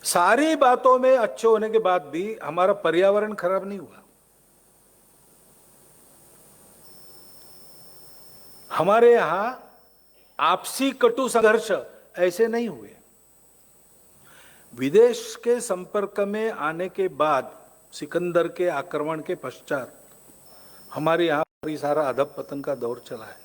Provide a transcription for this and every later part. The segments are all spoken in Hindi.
सारी बातों में अच्छे होने के बाद भी हमारा पर्यावरण खराब नहीं हुआ। हमारे यहां आपसी कटु संघर्ष ऐसे नहीं हुए। विदेश के संपर्क में आने के बाद, सिकंदर के आक्रमण के पश्चात हमारे यहां पर सारा अधपतन का दौर चला है।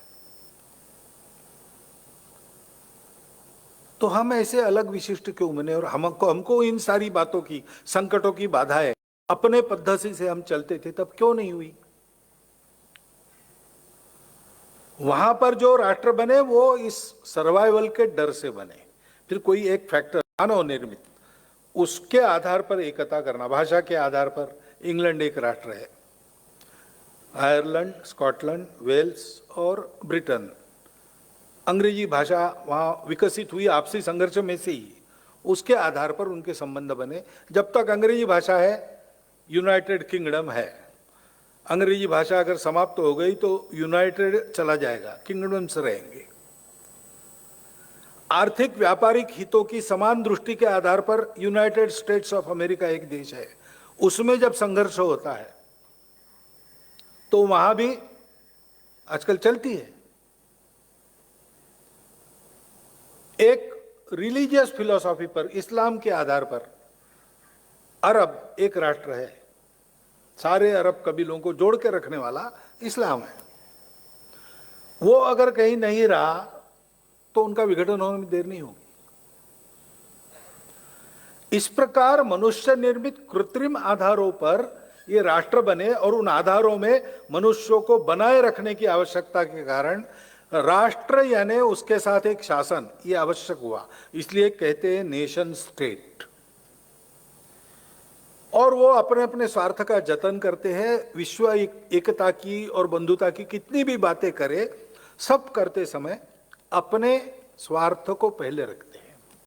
तो हम ऐसे अलग विशिष्ट क्यों बने? और हमको इन सारी बातों की, संकटों की बाधाएं अपने पद्धति से हम चलते थे, तब क्यों नहीं हुई? वहां पर जो राष्ट्र बने वो इस सर्वाइवल के डर से बने। फिर कोई एक फैक्टर मानव निर्मित, उसके आधार पर एकता करना। भाषा के आधार पर इंग्लैंड एक राष्ट्र है, आयरलैंड, स्कॉटलैंड, वेल्स और ब्रिटेन, अंग्रेजी भाषा वहां विकसित हुई आपसी संघर्ष में से ही। उसके आधार पर उनके संबंध बने। जब तक अंग्रेजी भाषा है, यूनाइटेड किंगडम है। अंग्रेजी भाषा अगर समाप्त हो गई तो यूनाइटेड चला जाएगा, किंगडम्स रहेंगे। आर्थिक व्यापारिक हितों की समान दृष्टि के आधार पर यूनाइटेड स्टेट्स ऑफ अमेरिका एक देश है। उसमें जब संघर्ष होता है तो वहां भी आजकल चलती है। एक रिलीजियस फिलॉसफी पर, इस्लाम के आधार पर अरब एक राष्ट्र है। सारे अरब कबीलों को जोड़ के रखने वाला इस्लाम है। वो अगर कहीं नहीं रहा तो उनका विघटन होने में देर नहीं होगी। इस प्रकार मनुष्य निर्मित कृत्रिम आधारों पर ये राष्ट्र बने और उन आधारों में मनुष्यों को बनाए रखने की आवश्यकता के कारण राष्ट्र यानी उसके साथ एक शासन ये आवश्यक हुआ। इसलिए कहते हैं नेशन स्टेट। और वो अपने अपने स्वार्थ का जतन करते हैं। विश्व एकता की और बंधुता की कितनी भी बातें करे, सब करते समय अपने स्वार्थ को पहले रखते।